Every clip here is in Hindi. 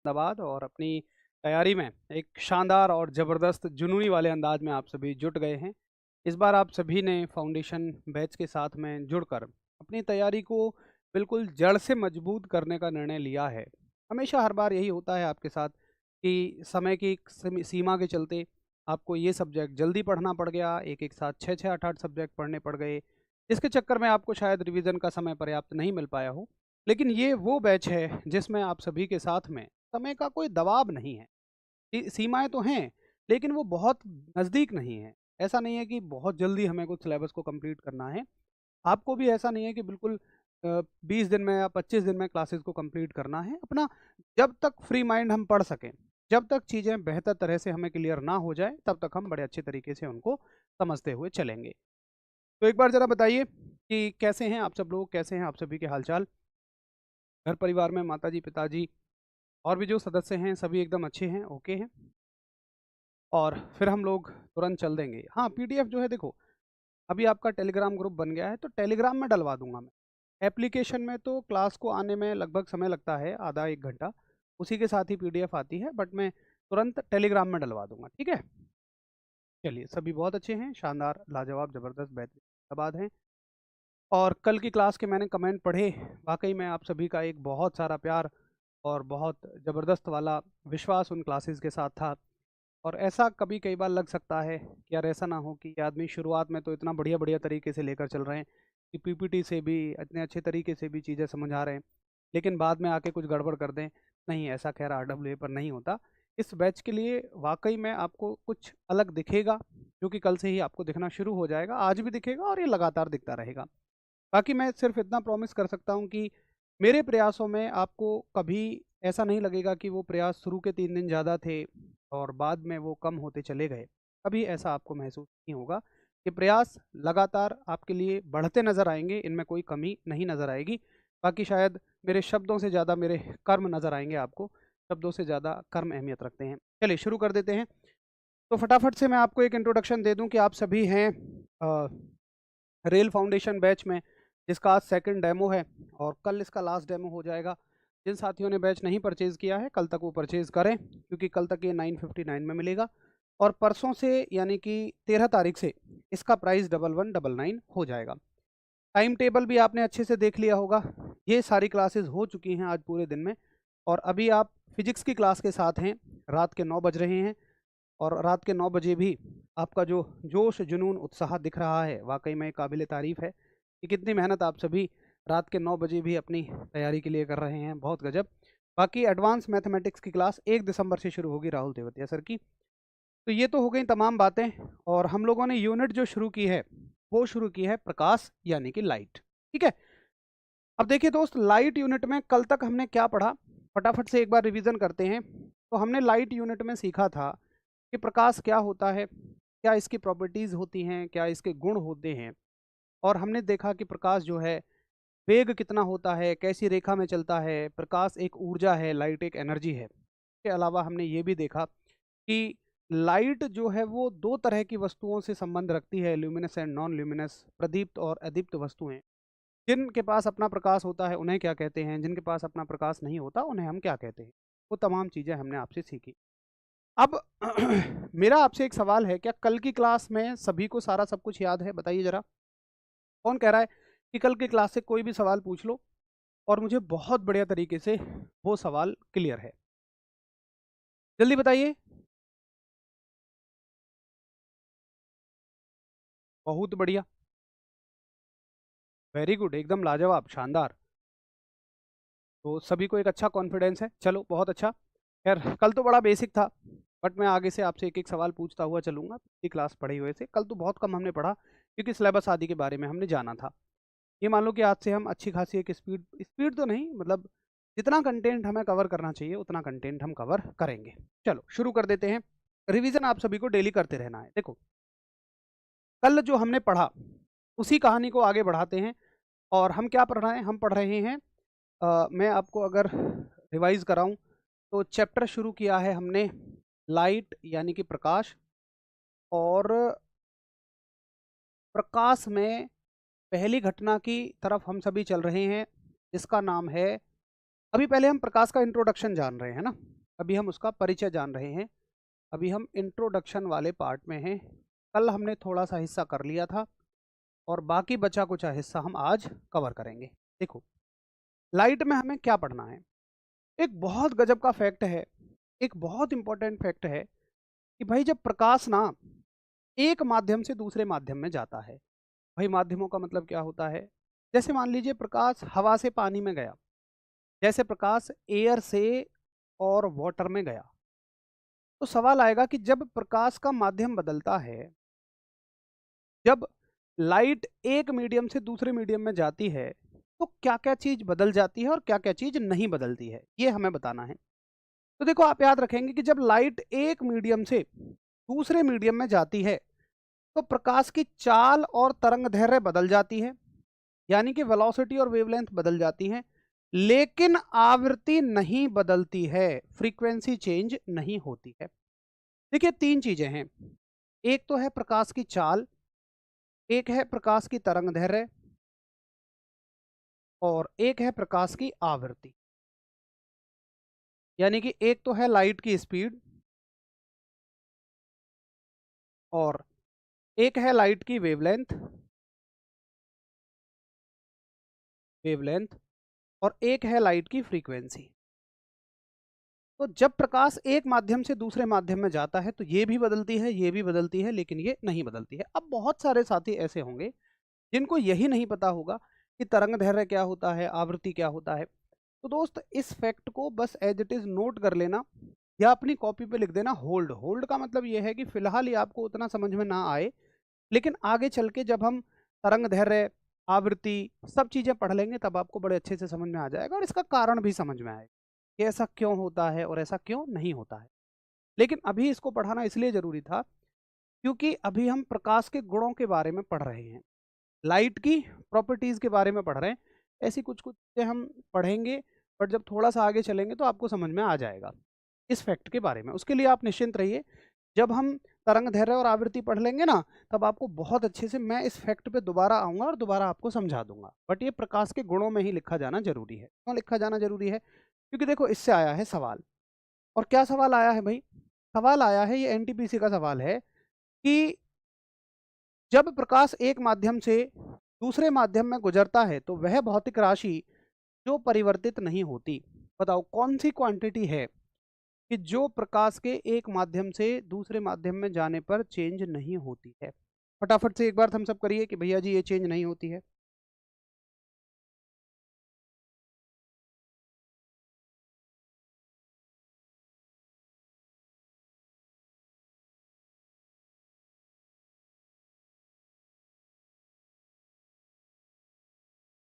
अहमदाबाद और अपनी तैयारी में एक शानदार और ज़बरदस्त जुनूनी वाले अंदाज में आप सभी जुट गए हैं। इस बार आप सभी ने फाउंडेशन बैच के साथ में जुड़कर अपनी तैयारी को बिल्कुल जड़ से मजबूत करने का निर्णय लिया है। हमेशा हर बार यही होता है आपके साथ कि समय की एक सीमा के चलते आपको ये सब्जेक्ट जल्दी पढ़ना पड़ गया, एक-एक साथ 6-6 8-8 सब्जेक्ट पढ़ने पड़ गए, जिसके चक्कर में आपको शायद रिवीजन का समय पर्याप्त नहीं मिल पाया हो। लेकिन ये वो बैच है जिसमें आप सभी के साथ में समय का कोई दबाव नहीं है। सीमाएँ तो हैं, लेकिन वो बहुत नज़दीक नहीं है। ऐसा नहीं है कि बहुत जल्दी हमें कुछ सिलेबस को कंप्लीट करना है। आपको भी ऐसा नहीं है कि बिल्कुल 20 दिन में या 25 दिन में क्लासेस को कंप्लीट करना है। अपना जब तक फ्री माइंड हम पढ़ सकें, जब तक चीज़ें बेहतर तरह से हमें क्लियर ना हो जाए, तब तक हम बड़े अच्छे तरीके से उनको समझते हुए चलेंगे। तो एक बार ज़रा बताइए कि कैसे हैं आप सब लोग? कैसे हैं आप सभी के हाल-चाल? घर परिवार में माताजी, पिताजी और भी जो सदस्य हैं सभी एकदम अच्छे हैं, ओके हैं? और फिर हम लोग तुरंत चल देंगे। हाँ, पीडीएफ जो है देखो, अभी आपका टेलीग्राम ग्रुप बन गया है तो टेलीग्राम में डलवा दूँगा मैं। एप्लीकेशन में तो क्लास को आने में लगभग समय लगता है आधा 1 घंटा, उसी के साथ ही पीडीएफ आती है बट मैं तुरंत टेलीग्राम में डलवा दूँगा, ठीक है? चलिए, सभी बहुत अच्छे हैं, शानदार, लाजवाब, ज़बरदस्त, बेहतरीन, इलाहाबाद हैं। और कल की क्लास के मैंने कमेंट पढ़े, वाक़ई में आप सभी का एक बहुत सारा प्यार और बहुत ज़बरदस्त वाला विश्वास उन क्लासेस के साथ था। और ऐसा कभी कई बार लग सकता है कि यार ऐसा ना हो कि ये आदमी शुरुआत में तो इतना बढ़िया-बढ़िया तरीके से लेकर चल रहे हैं कि पीपीटी से भी इतने अच्छे तरीके से भी चीज़ें समझा रहे हैं, लेकिन बाद में आके कुछ गड़बड़ कर दें। नहीं, ऐसा खैर आरडब्ल्यूए पर नहीं होता। इस बैच के लिए वाक़ई में आपको कुछ अलग दिखेगा, जो कि कल से ही आपको दिखना शुरू हो जाएगा। आज भी दिखेगा और ये लगातार दिखता रहेगा। बाकी मैं सिर्फ़ इतना प्रॉमिस कर सकता हूँ कि मेरे प्रयासों में आपको कभी ऐसा नहीं लगेगा कि वो प्रयास शुरू के 3 दिन ज़्यादा थे और बाद में वो कम होते चले गए। कभी ऐसा आपको महसूस नहीं होगा। ये प्रयास लगातार आपके लिए बढ़ते नज़र आएँगे, इनमें कोई कमी नहीं नज़र आएगी। बाकी शायद मेरे शब्दों से ज़्यादा मेरे कर्म नज़र आएँगे आपको, शब्दों से ज़्यादा कर्म अहमियत रखते हैं। चलिए शुरू कर देते हैं। तो फटाफट से मैं आपको एक इंट्रोडक्शन दे दूँ कि आप सभी हैं अ रेल फाउंडेशन बैच में, जिसका आज सेकंड डेमो है और कल इसका लास्ट डेमो हो जाएगा। जिन साथियों ने बैच नहीं परचेज़ किया है, कल तक वो परचेज़ करें क्योंकि कल तक ये 959 में मिलेगा और परसों से यानी कि 13 तारीख से इसका प्राइस 1199 हो जाएगा। टाइम टेबल भी आपने अच्छे से देख लिया होगा। ये सारी क्लासेस हो चुकी हैं आज पूरे दिन में और अभी आप फिज़िक्स की क्लास के साथ हैं। रात के 9 बज रहे हैं और रात के 9 बजे भी आपका जो जोश, जुनून, उत्साह दिख रहा है, वाक़ई में काबिल-ए-तारीफ़ है कि कितनी मेहनत आप सभी रात के 9 बजे भी अपनी तैयारी के लिए कर रहे हैं, बहुत गज़ब। बाकी एडवांस मैथमेटिक्स की क्लास 1 दिसंबर से शुरू होगी राहुल तेवतिया सर की। तो ये तो हो गई तमाम बातें और हम लोगों ने यूनिट जो शुरू की है, वो शुरू की है प्रकाश यानी कि लाइट, ठीक है? अब देखिए दोस्त, लाइट यूनिट में कल तक हमने क्या पढ़ा? फटाफट से एक बार रिवीजन करते हैं। तो हमने लाइट यूनिट में सीखा था कि प्रकाश क्या होता है, क्या इसकी प्रॉपर्टीज़ होती हैं, क्या इसके गुण होते हैं और हमने देखा कि प्रकाश जो है वेग कितना होता है, कैसी रेखा में चलता है, प्रकाश एक ऊर्जा है, लाइट एक एनर्जी है। इसके अलावा हमने ये भी देखा कि लाइट जो है वो 2 तरह की वस्तुओं से संबंध रखती है, ल्यूमिनस एंड नॉन ल्यूमिनस, प्रदीप्त और अदीप्त वस्तुएँ। जिनके पास अपना प्रकाश होता है उन्हें क्या कहते हैं, जिनके पास अपना प्रकाश नहीं होता उन्हें हम क्या कहते हैं। वो तमाम चीज़ें हमने आपसे सीखी। अब मेरा आपसे एक सवाल है, क्या कल की क्लास में सभी को सारा सब कुछ याद है? बताइए ज़रा। कौन कह रहा है कि कल की क्लास से कोई भी सवाल पूछ लो और मुझे बहुत बढ़िया तरीके से वो सवाल क्लियर है? जल्दी बताइए। बहुत बढ़िया, वेरी गुड, एकदम लाजवाब, शानदार। तो सभी को एक अच्छा कॉन्फिडेंस है, चलो बहुत अच्छा। खैर कल तो बड़ा बेसिक था, बट मैं आगे से आपसे एक-एक सवाल पूछता हुआ चलूँगा, पिछली क्लास पढ़े हुए से। कल तो बहुत कम हमने पढ़ा क्योंकि सिलेबस आदि के बारे में हमने जाना था। ये मान लो कि आज से हम अच्छी खासी एक स्पीड स्पीड तो नहीं, मतलब जितना कंटेंट हमें कवर करना चाहिए उतना कंटेंट हम कवर करेंगे। चलो शुरू कर देते हैं। रिवीजन आप सभी को डेली करते रहना है। देखो, कल जो हमने पढ़ा उसी कहानी को आगे बढ़ाते हैं और हम क्या पढ़ रहे हैं? हम पढ़ रहे हैं मैं आपको अगर रिवाइज़ कराऊँ तो चैप्टर शुरू किया है हमने लाइट यानी कि प्रकाश और प्रकाश में पहली घटना की तरफ हम सभी चल रहे हैं जिसका नाम है अभी पहले हम प्रकाश का इंट्रोडक्शन जान रहे हैं ना, अभी हम उसका परिचय जान रहे हैं। अभी हम इंट्रोडक्शन वाले पार्ट में हैं। कल हमने थोड़ा सा हिस्सा कर लिया था और बाकी बचा कुछ हिस्सा हम आज कवर करेंगे। देखो, लाइट में हमें क्या पढ़ना है। एक बहुत गजब का फैक्ट है, एक बहुत इंपॉर्टेंट फैक्ट है कि भाई जब प्रकाश ना एक माध्यम से दूसरे माध्यम में जाता है, भाई माध्यमों का मतलब क्या होता है, जैसे मान लीजिए प्रकाश हवा से पानी में गया, जैसे प्रकाश एयर से और वाटर में गया, तो सवाल आएगा कि जब प्रकाश का माध्यम बदलता है, जब लाइट एक मीडियम से दूसरे मीडियम में जाती है, तो क्या क्या चीज बदल जाती है और क्या क्या चीज नहीं बदलती है, ये हमें बताना है। तो देखो, आप याद रखेंगे कि जब लाइट एक मीडियम से दूसरे मीडियम में जाती है, तो प्रकाश की चाल और तरंग दैर्घ्य बदल जाती है, यानी कि वेलोसिटी और वेवलेंथ बदल जाती हैं, लेकिन आवृत्ति नहीं बदलती है, फ्रीक्वेंसी चेंज नहीं होती है। देखिए, तीन चीजें हैं। एक तो है प्रकाश की चाल, एक है प्रकाश की तरंग दैर्घ्य, और एक है प्रकाश की आवृत्ति। यानी कि एक तो है लाइट की स्पीड, और एक है लाइट की वेवलेंथ, वेवलेंथ, और एक है लाइट की फ्रीक्वेंसी। तो जब प्रकाश एक माध्यम से दूसरे माध्यम में जाता है, तो ये भी बदलती है, ये भी बदलती है, लेकिन ये नहीं बदलती है। अब बहुत सारे साथी ऐसे होंगे जिनको यही नहीं पता होगा कि तरंग दैर्घ्य क्या होता है, आवृत्ति क्या होता है। तो दोस्त, इस फैक्ट को बस एज इट इज नोट कर लेना, या अपनी कॉपी पे लिख देना होल्ड। होल्ड का मतलब ये है कि फिलहाल ये आपको उतना समझ में ना आए, लेकिन आगे चल के जब हम तरंग दैर्घ्य, आवृत्ति, सब चीजें पढ़ लेंगे, तब आपको बड़े अच्छे से समझ में आ जाएगा और इसका कारण भी समझ में आएगा कि ऐसा क्यों होता है और ऐसा क्यों नहीं होता है। लेकिन अभी इसको पढ़ाना इसलिए जरूरी था क्योंकि अभी हम प्रकाश के गुणों के बारे में पढ़ रहे हैं, लाइट की प्रॉपर्टीज के बारे में पढ़ रहे हैं। ऐसी कुछ कुछ चीजें हम पढ़ेंगे, बट जब थोड़ा सा आगे चलेंगे तो आपको समझ में आ जाएगा इस फैक्ट के बारे में। उसके लिए आप निश्चिंत रहिए, जब हम तरंग दैर्घ्य और आवृत्ति पढ़ लेंगे ना, तब आपको बहुत अच्छे से मैं इस फैक्ट पे दोबारा आऊंगा और दोबारा आपको समझा दूंगा। बट ये प्रकाश के गुणों में ही लिखा जाना जरूरी है। क्यों लिखा जाना जरूरी है? क्योंकि देखो, इससे आया है सवाल। और क्या सवाल आया है भाई? सवाल आया है, ये एनटीपीसी का सवाल है कि जब प्रकाश एक माध्यम से दूसरे माध्यम में गुजरता है, तो वह भौतिक राशि जो परिवर्तित नहीं होती, बताओ कौन सी क्वांटिटी है कि जो प्रकाश के एक माध्यम से दूसरे माध्यम में जाने पर चेंज नहीं होती है। फटाफट से एक बार हम सब करिए कि भैया जी ये चेंज नहीं होती है।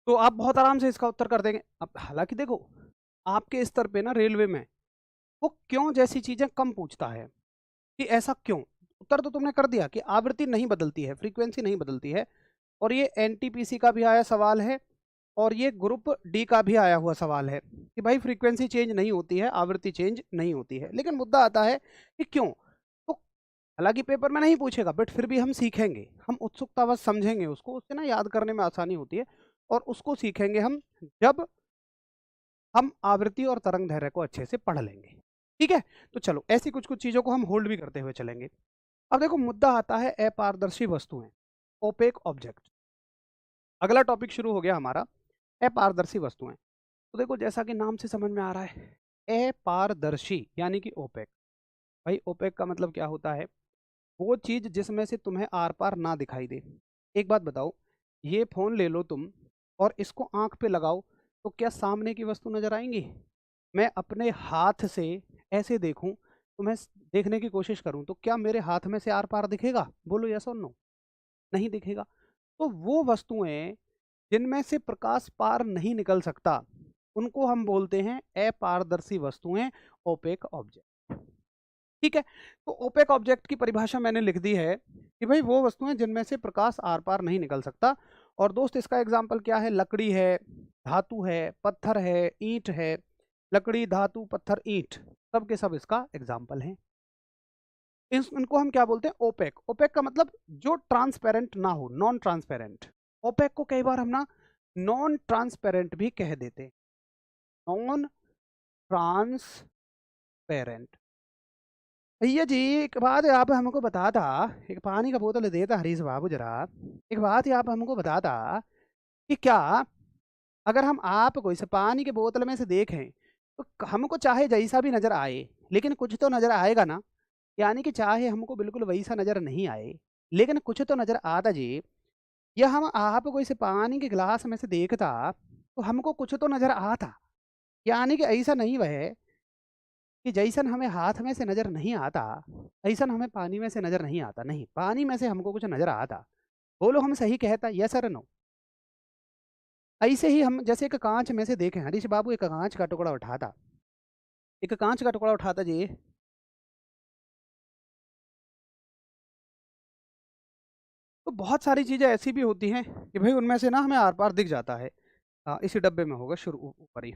तो आप बहुत आराम से इसका उत्तर कर देंगे। अब हालांकि देखो, आपके स्तर पे ना रेलवे में वो क्यों जैसी चीजें कम पूछता है कि ऐसा क्यों। उत्तर तो तुमने कर दिया कि आवृत्ति नहीं बदलती है, फ्रीक्वेंसी नहीं बदलती है, और ये एनटीपीसी का भी आया सवाल है, और ये ग्रुप डी का भी आया हुआ सवाल है कि भाई फ्रीक्वेंसी चेंज नहीं होती है, आवृत्ति चेंज नहीं होती है। लेकिन मुद्दा आता है कि क्यों। तो हालांकि पेपर में नहीं पूछेगा, बट फिर भी हम सीखेंगे, हम उत्सुकतावश समझेंगे उसको, उससे ना याद करने में आसानी होती है, और उसको सीखेंगे हम जब हम आवृत्ति और तरंग दैर्घ्य को अच्छे से पढ़ लेंगे। ठीक है, तो चलो ऐसी कुछ कुछ चीजों को हम होल्ड भी करते हुए चलेंगे। अब देखो, मुद्दा आता है अपारदर्शी वस्तुएं, ओपेक ऑब्जेक्ट। अगला टॉपिक शुरू हो गया हमारा, अपारदर्शी वस्तुएं। तो देखो, जैसा कि नाम से समझ में आ रहा है, अपारदर्शी यानी कि ओपेक। भाई ओपेक का मतलब क्या होता है? वो चीज जिसमें से तुम्हें आर पार ना दिखाई दे। एक बात बताओ, ये फोन ले लो तुम और इसको आंख पे लगाओ, तो क्या सामने की वस्तु नजर आएंगी? मैं अपने हाथ से ऐसे देखूं, तुम्हें देखने की कोशिश करूं, तो क्या मेरे हाथ में से आर पार दिखेगा? बोलो यस और नो। नहीं दिखेगा। तो वो वस्तुएं जिनमें से प्रकाश पार नहीं निकल सकता, उनको हम बोलते हैं अपारदर्शी वस्तुएं, ओपेक ऑब्जेक्ट। ठीक है, तो ओपेक ऑब्जेक्ट की परिभाषा मैंने लिख दी है कि भाई वो वस्तुएं जिनमें से प्रकाश आर पार नहीं निकल सकता। और दोस्त, इसका एग्जाम्पल क्या है? लकड़ी है, धातु है, पत्थर है, ईंट है। लकड़ी, धातु, पत्थर, ईंट, सब के सब इसका एग्जाम्पल हैं। इनको हम क्या बोलते हैं? ओपेक। ओपेक का मतलब जो ट्रांसपेरेंट ना हो, नॉन ट्रांसपेरेंट। ओपेक को कई बार हम ना नॉन ट्रांसपेरेंट भी कह देते हैं। Non transparent. भैया जी एक बात आप हमको बता था, एक पानी का बोतल देता हरीश बाबू जरा, एक बात ही आप हमको बता था कि क्या अगर हम आपको इस पानी के बोतल में से देखें तो हमको चाहे जैसा भी नजर आए, लेकिन कुछ तो नजर आएगा ना। यानी कि चाहे हमको बिल्कुल वैसा नजर नहीं आए, लेकिन कुछ तो नजर आता जी। या हम आपको इस पानी के गिलास में से देखता तो हमको कुछ तो नजर आता। यानी कि ऐसा नहीं वह कि जैसन हमें हाथ में से नजर नहीं आता, ऐसन हमें पानी में से नजर नहीं आता। नहीं, पानी में से हमको कुछ नजर आता। बोलो हम सही कहता, यस और नो? ऐसे ही हम जैसे एक कांच में से देखें, हरीश बाबू एक कांच का टुकड़ा उठाता, एक कांच का टुकड़ा उठाता जी, तो बहुत सारी चीजें ऐसी भी होती हैं कि भाई उनमें से ना हमें आर पार दिख जाता है। इसी डब्बे में होगा शुरू ऊपर ही।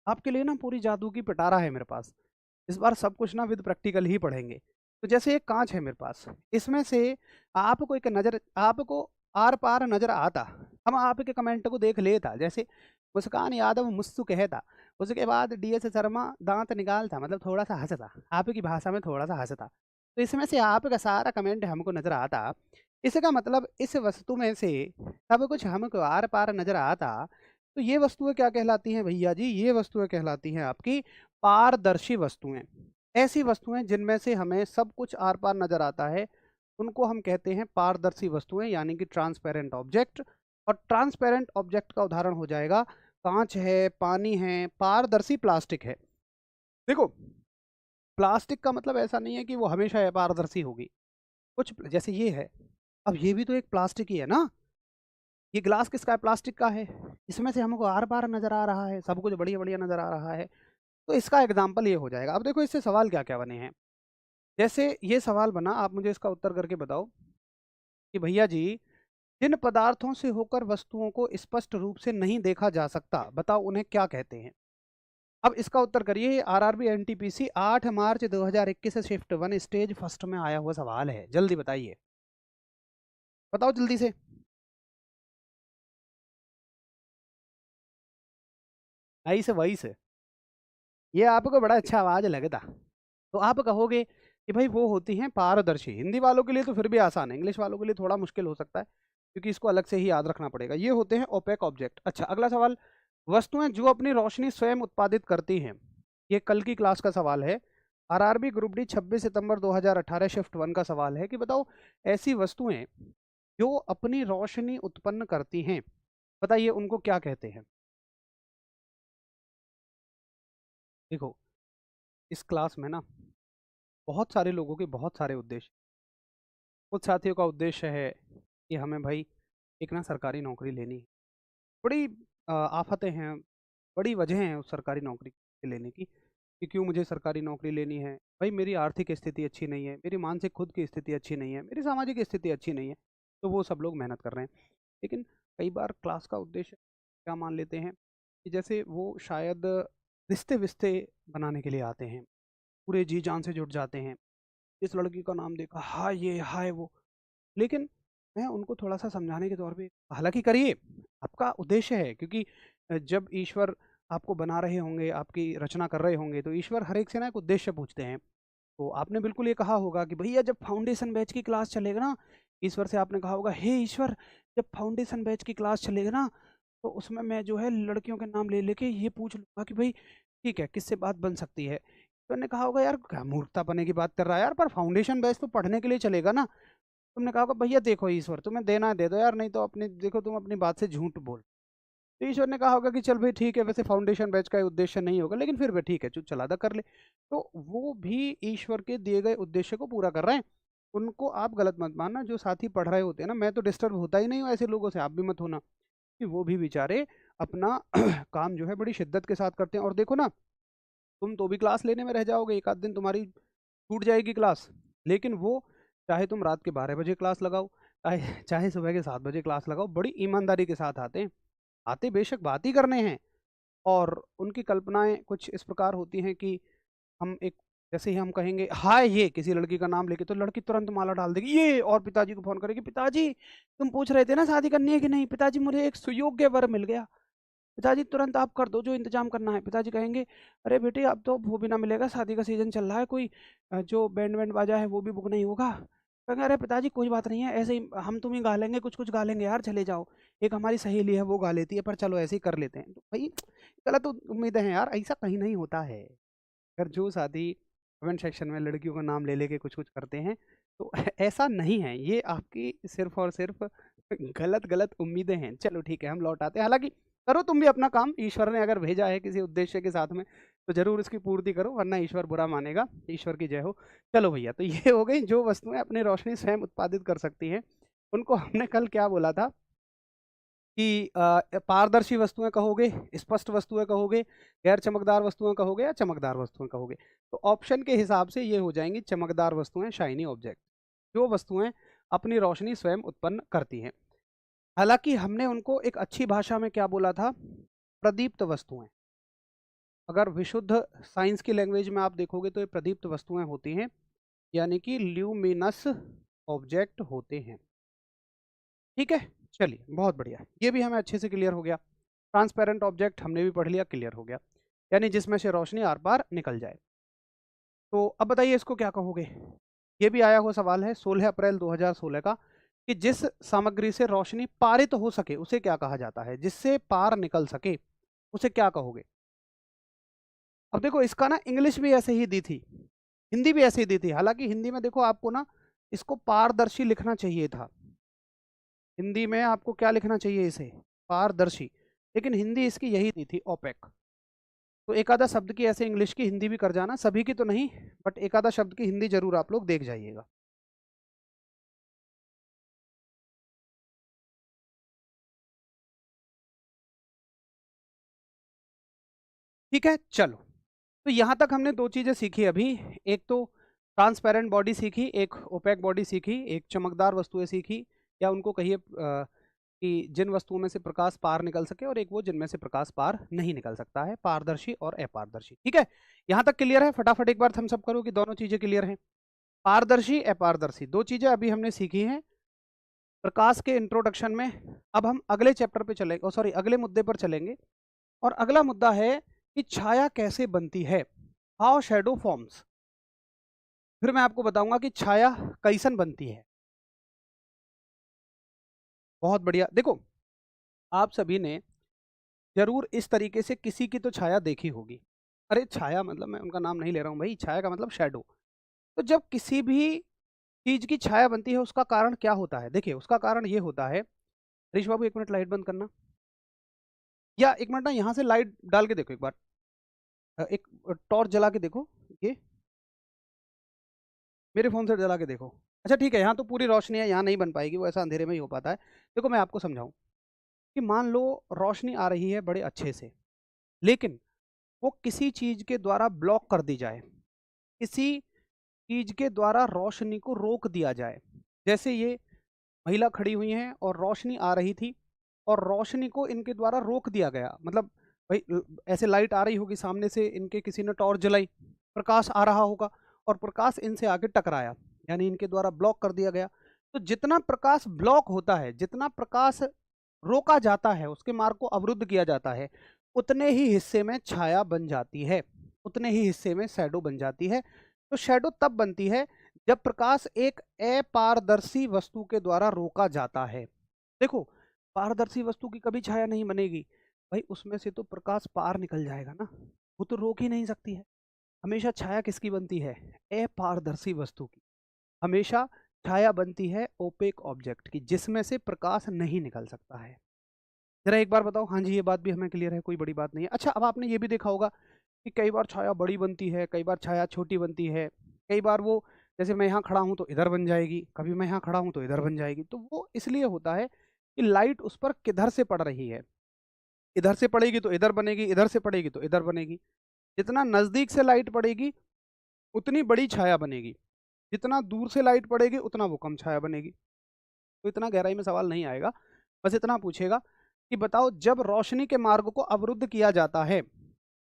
आपके लिए ना पूरी जादू की पिटारा है मेरे पास। इस बार सब कुछ ना विद प्रैक्टिकल ही पढ़ेंगे। तो जैसे एक कांच है मेरे पास, इसमें से आपको एक नजर, आपको आर पार नजर आता। हम आपके कमेंट को देख लेता, जैसे मुस्कान यादव मुस्सु कहता, उसके बाद डीएस शर्मा दांत निकालता, मतलब थोड़ा सा हंसता, आपकी भाषा में थोड़ा सा हंसता। तो इसमें से आपका सारा कमेंट हमको नजर आता। इसका मतलब इस वस्तु में से सब कुछ हमको आर पार नजर आता। तो ये वस्तुएं क्या कहलाती हैं भैया जी? ये वस्तुएं कहलाती हैं आपकी पारदर्शी वस्तुएं। ऐसी वस्तुएं जिनमें से हमें सब कुछ आर पार नजर आता है, उनको हम कहते हैं पारदर्शी वस्तुएं, यानी कि ट्रांसपेरेंट ऑब्जेक्ट। और ट्रांसपेरेंट ऑब्जेक्ट का उदाहरण हो जाएगा कांच है, पानी है, पारदर्शी प्लास्टिक है। देखो, प्लास्टिक का मतलब ऐसा नहीं है कि वो हमेशा पारदर्शी होगी। कुछ जैसे ये है, अब ये भी तो एक प्लास्टिक ही है ना। ये ग्लास किसका है? प्लास्टिक का है। इसमें से हमको आर पार नजर आ रहा है, सब कुछ बढ़िया बढ़िया नजर आ रहा है। तो इसका एग्जाम्पल ये हो जाएगा। अब देखो इससे सवाल क्या क्या बने हैं। जैसे ये सवाल बना, आप मुझे इसका उत्तर करके बताओ कि भैया जी जिन पदार्थों से होकर वस्तुओं को स्पष्ट रूप से नहीं देखा जा सकता, बताओ उन्हें क्या कहते हैं। अब इसका उत्तर करिए। आरआरबी एनटीपीसी 8 मार्च 2021 से शिफ्ट 1 स्टेज फर्स्ट में आया हुआ सवाल है। जल्दी बताइए, बताओ जल्दी से। आई से वही से, ये आपको बड़ा अच्छा आवाज लगता। तो आप कहोगे कि भाई वो होती हैं पारदर्शी। हिंदी वालों के लिए तो फिर भी आसान है, इंग्लिश वालों के लिए थोड़ा मुश्किल हो सकता है, क्योंकि इसको अलग से ही याद रखना पड़ेगा। ये होते हैं ओपेक ऑब्जेक्ट। अच्छा, अगला सवाल, वस्तुएं जो अपनी रोशनी स्वयं उत्पादित करती हैं। ये कल की क्लास का सवाल है। आरआरबी ग्रुप डी 26 सितंबर 2018 शिफ्ट 1 का सवाल है कि बताओ ऐसी वस्तुएं जो अपनी रोशनी उत्पन्न करती हैं, बताइए उनको क्या कहते हैं। देखो, इस क्लास में ना बहुत सारे लोगों के बहुत सारे उद्देश्य। कुछ साथियों का उद्देश्य है कि हमें भाई एक ना सरकारी नौकरी लेनी है। बड़ी आफतें हैं, बड़ी वजह हैं उस सरकारी नौकरी के लेने की, कि क्यों मुझे सरकारी नौकरी लेनी है। भाई मेरी आर्थिक स्थिति अच्छी नहीं है, मेरी मानसिक खुद की स्थिति अच्छी नहीं है, मेरी सामाजिक स्थिति अच्छी नहीं है। तो वो सब लोग मेहनत कर रहे हैं। लेकिन कई बार क्लास का उद्देश्य क्या मान लेते हैं कि जैसे वो शायद रिश्ते विस्ते बनाने के लिए आते हैं, पूरे जी जान से जुट जाते हैं। इस लड़की का नाम देखा, हाय ये हाय वो। लेकिन मैं उनको थोड़ा-सा समझाने के तौर पे, हालाँकि करिए, आपका उद्देश्य है, क्योंकि जब ईश्वर आपको बना रहे होंगे, आपकी रचना कर रहे होंगे, तो ईश्वर हर एक से ना एक उद्देश्य पूछते हैं। तो आपने बिल्कुल ये कहा होगा कि भैया जब फाउंडेशन बैच की क्लास चलेगा ना, ईश्वर से आपने कहा होगा, हे ईश्वर जब फाउंडेशन बैच की क्लास चलेगा ना, तो उसमें मैं जो है लड़कियों के नाम ले लेके ये पूछ लूँगा कि भाई ठीक है, किससे बात बन सकती है? तो मैंने कहा होगा यार क्या मूर्खतापने की बात कर रहा है यार, पर फाउंडेशन बैच तो पढ़ने के लिए चलेगा ना। तुमने कहा होगा भैया देखो ईश्वर तुम्हें देना है दे दो यार, नहीं तो अपनी देखो तुम अपनी बात से झूठ बोल। तो ईश्वर ने कहा होगा कि चल भाई ठीक है, वैसे फाउंडेशन बैच का उद्देश्य नहीं होगा, लेकिन फिर भी ठीक है, चल चला दा कर ले। तो वो भी ईश्वर के दिए गए उद्देश्य को पूरा कर रहे हैं। उनको आप गलत मत मानना। जो साथी पढ़ रहे होते हैं ना, मैं तो डिस्टर्ब होता ही नहीं हूँ ऐसे लोगों से, आप भी मत होना, कि वो भी बेचारे अपना काम जो है बड़ी शिद्दत के साथ करते हैं। और देखो ना, तुम तो भी क्लास लेने में रह जाओगे, एक आध दिन तुम्हारी छूट जाएगी क्लास, लेकिन वो चाहे तुम रात के 12 बजे क्लास लगाओ, चाहे चाहे सुबह के 7 बजे क्लास लगाओ, बड़ी ईमानदारी के साथ आते हैं। आते बेशक बात ही करने हैं। और उनकी कल्पनाएं कुछ इस प्रकार होती हैं कि हम एक, जैसे ही हम कहेंगे हाय ये किसी लड़की का नाम लेके, तो लड़की तुरंत माला डाल देगी ये, और पिताजी को फोन करेगी, पिताजी तुम पूछ रहे थे ना शादी करनी है कि नहीं, पिताजी मुझे एक सुयोग्य वर मिल गया। पिताजी तुरंत आप कर दो जो इंतजाम करना है। पिताजी कहेंगे, अरे बेटे अब तो वो भी ना मिलेगा, शादी का सीजन चल रहा है, कोई जो बैंड वैंड बाजा है वो भी बुक नहीं होगा। कहेंगे, अरे पिताजी कोई बात नहीं है, ऐसे ही हम तुम ही गा लेंगे, कुछ कुछ गा लेंगे यार, चले जाओ। एक हमारी सहेली है वो गा लेती है, पर चलो ऐसे ही कर लेते हैं। तो भाई गलत उम्मीदें हैं यार, ऐसा कहीं नहीं होता है। अगर जो शादी कमेंट सेक्शन में लड़कियों का नाम ले लेके कुछ कुछ करते हैं, तो ऐसा नहीं है, ये आपकी सिर्फ और सिर्फ गलत गलत उम्मीदें हैं। चलो ठीक है, हम लौट आते हैं। हालांकि करो तुम भी अपना काम, ईश्वर ने अगर भेजा है किसी उद्देश्य के साथ में, तो जरूर इसकी पूर्ति करो, वरना ईश्वर बुरा मानेगा। ईश्वर की जय हो। चलो भैया, तो ये हो गई जो वस्तुएं अपनी रोशनी स्वयं उत्पादित कर सकती हैं। उनको हमने कल क्या बोला था कि पारदर्शी वस्तुएं कहोगे, स्पष्ट वस्तुएं कहोगे, गैर चमकदार वस्तुएं कहोगे, या चमकदार वस्तुएं कहोगे। तो ऑप्शन के हिसाब से ये हो जाएंगी चमकदार वस्तुएं, शाइनी ऑब्जेक्ट, जो वस्तुएं अपनी रोशनी स्वयं उत्पन्न करती हैं। हालांकि हमने उनको एक अच्छी भाषा में क्या बोला था, प्रदीप्त वस्तुएं। अगर विशुद्ध साइंस की लैंग्वेज में आप देखोगे तो ये प्रदीप्त वस्तुएं होती हैं, यानी कि ल्यूमिनस ऑब्जेक्ट होते हैं। ठीक है, चलिए बहुत बढ़िया, ये भी हमें अच्छे से क्लियर हो गया। ट्रांसपेरेंट ऑब्जेक्ट हमने भी पढ़ लिया, क्लियर हो गया, यानी जिसमें से रोशनी आर पार निकल जाए। तो अब बताइए इसको क्या कहोगे। ये भी आया हुआ सवाल है 16 अप्रैल 2016 का, कि जिस सामग्री से रोशनी पारित हो सके उसे क्या कहा जाता है, जिससे पार निकल सके उसे क्या कहोगे। अब देखो इसका ना इंग्लिश भी ऐसे ही दी थी, हिंदी भी ऐसे ही दी थी। हालांकि हिंदी में देखो आपको ना इसको पारदर्शी लिखना चाहिए था, हिंदी में आपको क्या लिखना चाहिए, इसे पारदर्शी, लेकिन हिंदी इसकी यही दी थी, ओपेक। तो एक आधा शब्द की ऐसे इंग्लिश की हिंदी भी कर जाना, सभी की तो नहीं, बट एक आधा शब्द की हिंदी जरूर आप लोग देख जाइएगा। ठीक है, चलो, तो यहाँ तक हमने दो चीजें सीखी अभी। एक तो ट्रांसपेरेंट बॉडी सीखी, एक ओपेक बॉडी सीखी, एक चमकदार वस्तुएं सीखी, या उनको कहिए कि जिन वस्तुओं में से प्रकाश पार निकल सके, और एक वो जिनमें से प्रकाश पार नहीं निकल सकता है, पारदर्शी और अपारदर्शी। ठीक है, यहाँ तक क्लियर है। फटाफट एक बार थम्स अप करो कि दोनों चीजें क्लियर हैं। पारदर्शी अपारदर्शी दो चीजें अभी हमने सीखी हैं प्रकाश के इंट्रोडक्शन में। अब हम अगले चैप्टर पे चलेंगे, सॉरी अगले मुद्दे पर चलेंगे, और अगला मुद्दा है कि छाया कैसे बनती है, हाउ शैडो फॉर्म्स। फिर मैं आपको बताऊंगा कि छाया कैसन बनती है। बहुत बढ़िया। देखो आप सभी ने जरूर इस तरीके से किसी की तो छाया देखी होगी। अरे छाया मतलब मैं उनका नाम नहीं ले रहा हूं भाई, छाया का मतलब शैडो। तो जब किसी भी चीज की छाया बनती है उसका कारण क्या होता है, देखिए उसका कारण ये होता है। हरीश बाबू एक मिनट लाइट बंद करना, या एक मिनट ना यहाँ से लाइट डाल के देखो एक बार, एक टॉर्च जला के देखो, ये मेरे फोन से जला के देखो। अच्छा ठीक है, यहाँ तो पूरी रोशनी है, यहाँ नहीं बन पाएगी, वो ऐसा अंधेरे में ही हो पाता है। देखो मैं आपको समझाऊं कि मान लो रोशनी आ रही है बड़े अच्छे से, लेकिन वो किसी चीज के द्वारा ब्लॉक कर दी जाए, किसी चीज के द्वारा रोशनी को रोक दिया जाए। जैसे ये महिला खड़ी हुई हैं और रोशनी आ रही थी, और रोशनी को इनके द्वारा रोक दिया गया। मतलब भाई ऐसे लाइट आ रही होगी सामने से, इनके किसी ने टॉर्च जलाई, प्रकाश आ रहा होगा, और प्रकाश इनसे आके टकराया, यानी इनके द्वारा ब्लॉक कर दिया गया। तो जितना प्रकाश ब्लॉक होता है, जितना प्रकाश रोका जाता है, उसके मार्ग को अवरुद्ध किया जाता है, उतने ही हिस्से में छाया बन जाती है, उतने ही हिस्से में शैडो बन जाती है। तो शैडो तब बनती है जब प्रकाश एक अपारदर्शी वस्तु के द्वारा रोका जाता है। देखो पारदर्शी वस्तु की कभी छाया नहीं बनेगी भाई, उसमें से तो प्रकाश पार निकल जाएगा ना, वो तो रोक ही नहीं सकती है। हमेशा छाया किसकी बनती है, अपारदर्शी वस्तु की। हमेशा छाया बनती है ओपेक ऑब्जेक्ट की, जिसमें से प्रकाश नहीं निकल सकता है। जरा एक बार बताओ, हाँ जी ये बात भी हमें क्लियर है, कोई बड़ी बात नहीं है। अच्छा अब आपने ये भी देखा होगा कि कई बार छाया बड़ी बनती है, कई बार छाया छोटी बनती है, कई बार वो जैसे मैं यहाँ खड़ा हूँ तो इधर बन जाएगी, कभी मैं यहाँ खड़ा हूँ तो इधर बन जाएगी। तो वो इसलिए होता है कि लाइट उस पर किधर से पड़ रही है, इधर से पड़ेगी तो इधर बनेगी, इधर से पड़ेगी तो इधर बनेगी। जितना नज़दीक से लाइट पड़ेगी उतनी बड़ी छाया बनेगी, जितना दूर से लाइट पड़ेगी उतना वो कम छाया बनेगी। तो इतना गहराई में सवाल नहीं आएगा, बस इतना पूछेगा कि बताओ जब रोशनी के मार्ग को अवरुद्ध किया जाता है,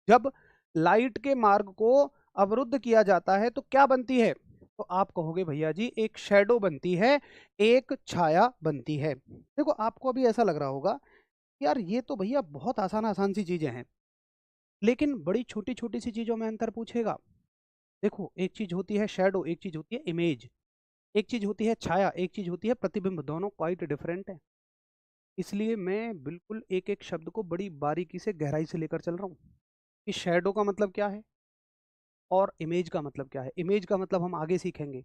जब लाइट के मार्ग को अवरुद्ध किया जाता है तो क्या बनती है। तो आप कहोगे भैया जी एक शैडो बनती है, एक छाया बनती है। देखो आपको अभी ऐसा लग रहा होगा यार ये तो भैया बहुत आसान आसान सी चीजें हैं, लेकिन बड़ी छोटी छोटी सी चीजों में अंतर पूछेगा। देखो, एक चीज होती है शेडो, एक चीज होती है इमेज, एक चीज होती है छाया, एक चीज होती है प्रतिबिंब, दोनों क्वाइट डिफरेंट है। इसलिए मैं बिल्कुल एक एक शब्द को बड़ी बारीकी से गहराई से लेकर चल रहा हूँ कि शेडो का मतलब क्या है और इमेज का मतलब क्या है। इमेज का मतलब हम आगे सीखेंगे,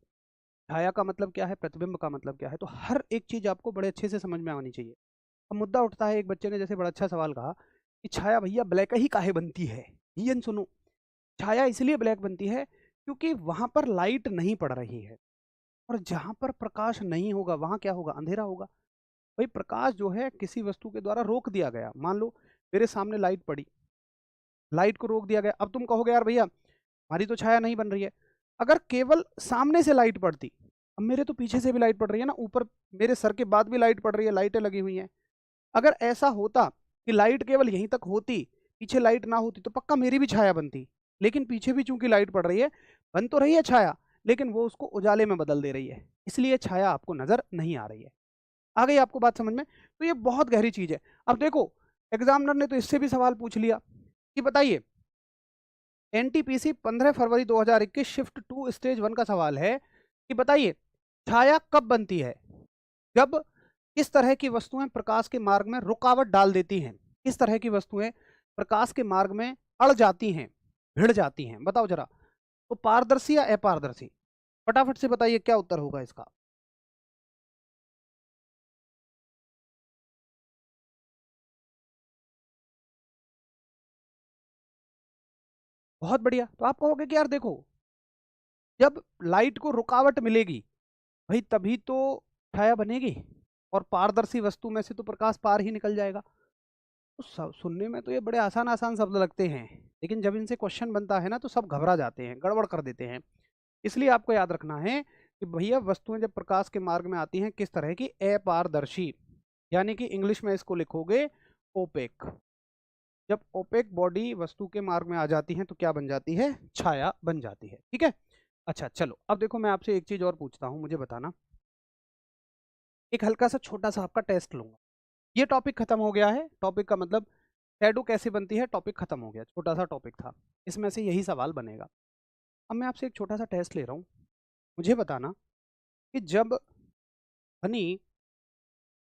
छाया का मतलब क्या है, प्रतिबिंब का मतलब क्या है। तो हर एक चीज आपको बड़े अच्छे से समझ में आनी चाहिए। अब मुद्दा उठता है, एक बच्चे ने जैसे बड़ा अच्छा सवाल कहा कि छाया भैया ब्लैक ही काहे बनती है। ये सुनो, छाया इसलिए ब्लैक बनती है क्योंकि वहां पर लाइट नहीं पड़ रही है, और जहां पर प्रकाश नहीं होगा वहां क्या होगा, अंधेरा होगा। भाई प्रकाश जो है किसी वस्तु के द्वारा रोक दिया गया, मान लो मेरे सामने लाइट पड़ी, लाइट को रोक दिया गया। अब तुम कहोगे यार भैया हमारी तो छाया नहीं बन रही है। अगर केवल सामने से लाइट पड़ती, अब मेरे तो पीछे से भी लाइट पड़ रही है ना, ऊपर मेरे सर के बाद भी लाइट पड़ रही है, लाइटें लगी हुई हैं। अगर ऐसा होता कि लाइट केवल यहीं तक होती, पीछे लाइट ना होती, तो पक्का मेरी भी छाया बनती। लेकिन पीछे भी चूंकि लाइट पड़ रही है, बन तो रही है छाया, लेकिन वो उसको उजाले में बदल दे रही है, इसलिए छाया आपको नजर नहीं आ रही है। आ गई आपको बात समझ में? तो ये बहुत गहरी चीज है। अब देखो, एग्जामिनर ने तो इससे भी सवाल पूछ लिया कि बताइए, एनटीपीसी 15 फरवरी 2021 शिफ्ट 2 स्टेज 1 का सवाल है कि बताइए छाया कब बनती है, जब किस तरह की वस्तुएं प्रकाश के मार्ग में रुकावट डाल देती हैं, किस तरह की वस्तुएं प्रकाश के मार्ग में अड़ जाती हैं, भिड़ जाती हैं, बताओ जरा। तो पारदर्शी या अपारदर्शी, फटाफट से बताइए क्या उत्तर होगा इसका। बहुत बढ़िया। तो आप कहोगे कि यार देखो, जब लाइट को रुकावट मिलेगी भाई तभी तो छाया बनेगी, और पारदर्शी वस्तु में से तो प्रकाश पार ही निकल जाएगा। तो सुनने में तो ये बड़े आसान आसान शब्द लगते हैं, लेकिन जब इनसे क्वेश्चन बनता है ना तो सब घबरा जाते हैं, गड़बड़ कर देते हैं। इसलिए आपको याद रखना है कि भैया वस्तुएं जब प्रकाश के मार्ग में आती हैं किस तरह की, अपारदर्शी, यानी कि इंग्लिश में इसको लिखोगे ओपेक। जब ओपेक बॉडी वस्तु के मार्ग में आ जाती है तो क्या बन जाती है, छाया बन जाती है। ठीक है, अच्छा चलो अब देखो मैं आपसे एक चीज और पूछता हूँ, मुझे बताना। एक हल्का सा छोटा सा आपका टेस्ट लूंगा। ये टॉपिक खत्म हो गया है, टॉपिक का मतलब शैडो कैसे बनती है, टॉपिक खत्म हो गया, छोटा सा टॉपिक था, इसमें से यही सवाल बनेगा। अब मैं आपसे एक छोटा सा टेस्ट ले रहा हूँ, मुझे बताना कि जब ध्वनि,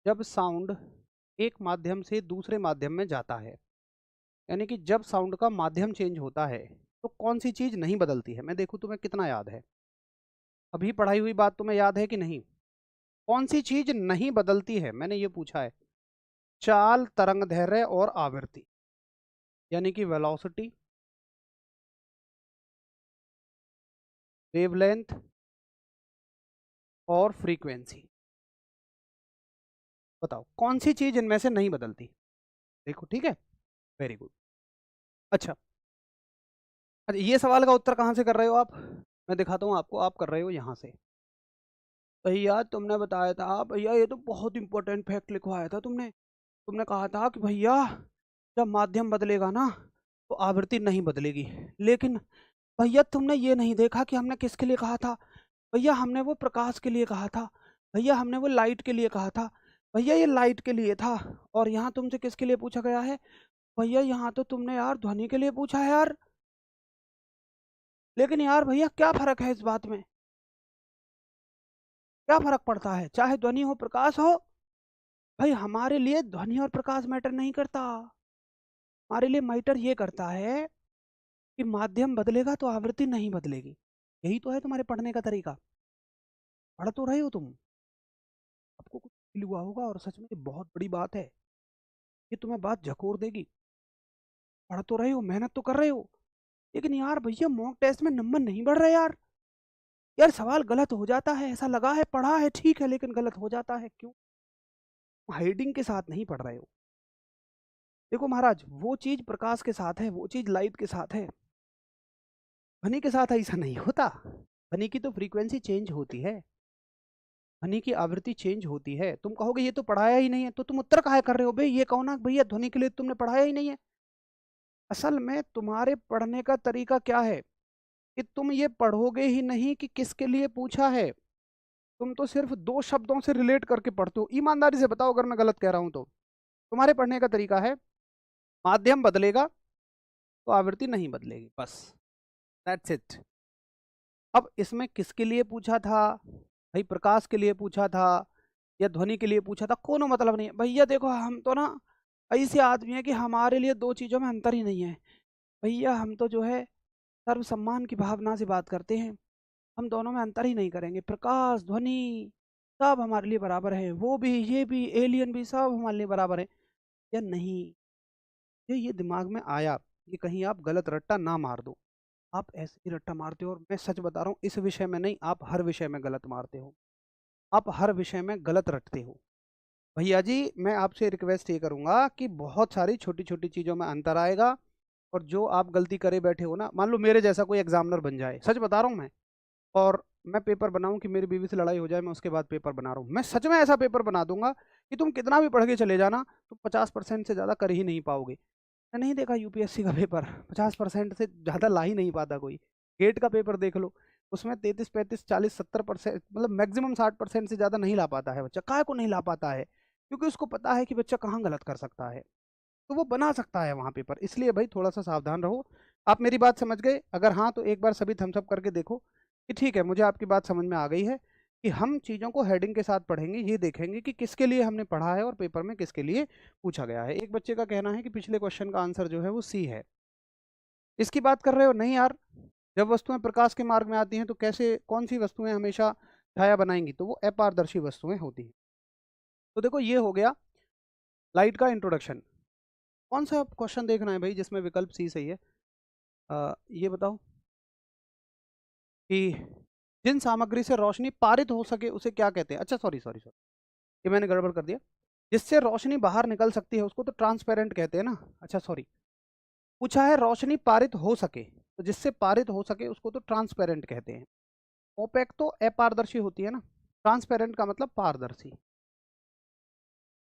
जब साउंड एक माध्यम से दूसरे माध्यम में जाता है, यानी कि जब साउंड का माध्यम चेंज होता है, तो कौन सी चीज नहीं बदलती है। मैं देखूं तुम्हें कितना याद है, अभी पढ़ाई हुई बात तुम्हें याद है कि नहीं। कौन सी चीज नहीं बदलती है, मैंने ये पूछा है। चाल, तरंग दैर्घ्य और आवृत्ति, यानी कि वेलोसिटी, वेवलेंथ और फ्रीक्वेंसी। बताओ कौन सी चीज इनमें से नहीं बदलती। देखो ठीक है, वेरी गुड। अच्छा, अच्छा ये सवाल का उत्तर कहाँ से कर रहे हो आप, मैं दिखाता हूँ आपको, आप कर रहे हो यहाँ से। भैया तुमने बताया था, भैया ये तो बहुत इंपॉर्टेंट फैक्ट लिखवाया था तुमने। तुमने कहा था कि भैया जब माध्यम बदलेगा ना तो आवृत्ति नहीं बदलेगी। लेकिन भैया तुमने ये नहीं देखा कि हमने किसके लिए कहा था। भैया हमने वो प्रकाश के लिए कहा था, भैया हमने वो लाइट के लिए कहा था, भैया ये लाइट के लिए था। और यहाँ तुमसे किसके लिए पूछा गया है, भैया यहाँ तो तुमने यार ध्वनि के लिए पूछा है यार। लेकिन यार भैया क्या फर्क है इस बात में, क्या फर्क पड़ता है, चाहे ध्वनि हो प्रकाश हो। भाई हमारे लिए ध्वनि और प्रकाश मैटर नहीं करता, हमारे लिए मैटर ये करता है कि माध्यम बदलेगा तो आवृत्ति नहीं बदलेगी। यही तो है तुम्हारे पढ़ने का तरीका। पढ़ तो रहे हो तुम, आपको कुछ फील हुआ होगा, और सच में ये बहुत बड़ी बात है, ये तुम्हें बात झकोर देगी। पढ़ तो रहे हो, मेहनत तो कर रहे हो, लेकिन यार भैया मॉक टेस्ट में नंबर नहीं बढ़ रहे यार। यार सवाल गलत हो जाता है, ऐसा लगा है पढ़ा है ठीक है, लेकिन गलत हो जाता है, क्यों? हाइडिंग के साथ नहीं पढ़ रहे हो। देखो महाराज, वो चीज प्रकाश के साथ है, वो चीज लाइट के साथ है, ध्वनि के साथ ऐसा नहीं होता। ध्वनि की तो फ्रीक्वेंसी चेंज होती है, ध्वनि की आवृत्ति चेंज होती है। तुम कहोगे ये तो पढ़ाया ही नहीं है, तो तुम उत्तर काहे कर रहे हो भाई, ये कहो ना भैया ध्वनि के लिए तुमने पढ़ाया ही नहीं है। असल में तुम्हारे पढ़ने का तरीका क्या है कि तुम ये पढ़ोगे ही नहीं कि किसके लिए पूछा है, तुम तो सिर्फ दो शब्दों से रिलेट करके पढ़ते हो। ईमानदारी से बताओ अगर मैं गलत कह रहा हूं तो। तुम्हारे पढ़ने का तरीका है माध्यम बदलेगा तो आवृत्ति नहीं बदलेगी, बस दैट्स इट। अब इसमें किसके लिए पूछा था भाई? प्रकाश के लिए पूछा था या ध्वनि के लिए पूछा था? कोनो मतलब नहीं है भैया। देखो हम तो ना ऐसे आदमी हैं कि हमारे लिए दो चीज़ों में अंतर ही नहीं है भैया। हम तो जो है सर्व सम्मान की भावना से बात करते हैं, हम दोनों में अंतर ही नहीं करेंगे। प्रकाश ध्वनि सब हमारे लिए बराबर है, वो भी ये भी एलियन भी सब हमारे लिए बराबर है या नहीं? ये दिमाग में आया कि कहीं आप गलत रट्टा ना मार दो। आप ऐसे ही रट्टा मारते हो, और मैं सच बता रहा हूँ इस विषय में नहीं, आप हर विषय में गलत मारते हो, आप हर विषय में गलत रटते हो। भैया जी मैं आपसे रिक्वेस्ट ये करूंगा कि बहुत सारी छोटी छोटी चीज़ों में अंतर आएगा, और जो आप गलती करे बैठे हो ना, मान लो मेरे जैसा कोई एग्जामिनर बन जाए, सच बता रहा हूँ मैं, और मैं पेपर बनाऊं कि मेरी बीवी से लड़ाई हो जाए, मैं उसके बाद पेपर बना रहा हूँ, मैं सच में ऐसा पेपर बना दूंगा कि तुम कितना भी पढ़ के चले जाना तो 50% से ज़्यादा कर ही नहीं पाओगे। मैंने नहीं देखा यूपीएससी का पेपर 50% से ज़्यादा ला ही नहीं पाता कोई। गेट का पेपर देख लो, उसमें 33 35 40 70%, मतलब मैक्सिमम 60% से ज़्यादा नहीं ला पाता है बच्चा। काहे को नहीं ला पाता है? क्योंकि उसको पता है कि बच्चा कहाँ गलत कर सकता है, तो वो बना सकता है वहाँ पेपर। इसलिए भाई थोड़ा सा सावधान रहो। आप मेरी बात समझ गए? अगर हाँ तो एक बार सभी थम्स अप करके देखो कि ठीक है, मुझे आपकी बात समझ में आ गई है कि हम चीज़ों को हेडिंग के साथ पढ़ेंगे, ये देखेंगे कि किसके लिए हमने पढ़ा है और पेपर में किसके लिए पूछा गया है। एक बच्चे का कहना है कि पिछले क्वेश्चन का आंसर जो है वो सी है। इसकी बात कर रहे हो? नहीं यार, जब वस्तुएं प्रकाश के मार्ग में आती हैं तो कैसे, कौन सी वस्तुएं हमेशा छाया बनाएंगी? तो वो अपारदर्शी वस्तुएं होती हैं। तो देखो ये हो गया लाइट का इंट्रोडक्शन। कौन सा क्वेश्चन देखना है भाई जिसमें विकल्प सी सही है? ये बताओ कि जिन सामग्री से रोशनी पारित हो सके उसे क्या कहते हैं? अच्छा सॉरी सॉरी सॉरी, ये मैंने गड़बड़ कर दिया। जिससे रोशनी बाहर निकल सकती है उसको तो ट्रांसपेरेंट कहते हैं ना। अच्छा सॉरी, पूछा है रोशनी पारित हो सके, तो जिससे पारित हो सके उसको तो ट्रांसपेरेंट कहते हैं। ओपेक तो अपारदर्शी होती है ना, ट्रांसपेरेंट का मतलब पारदर्शी,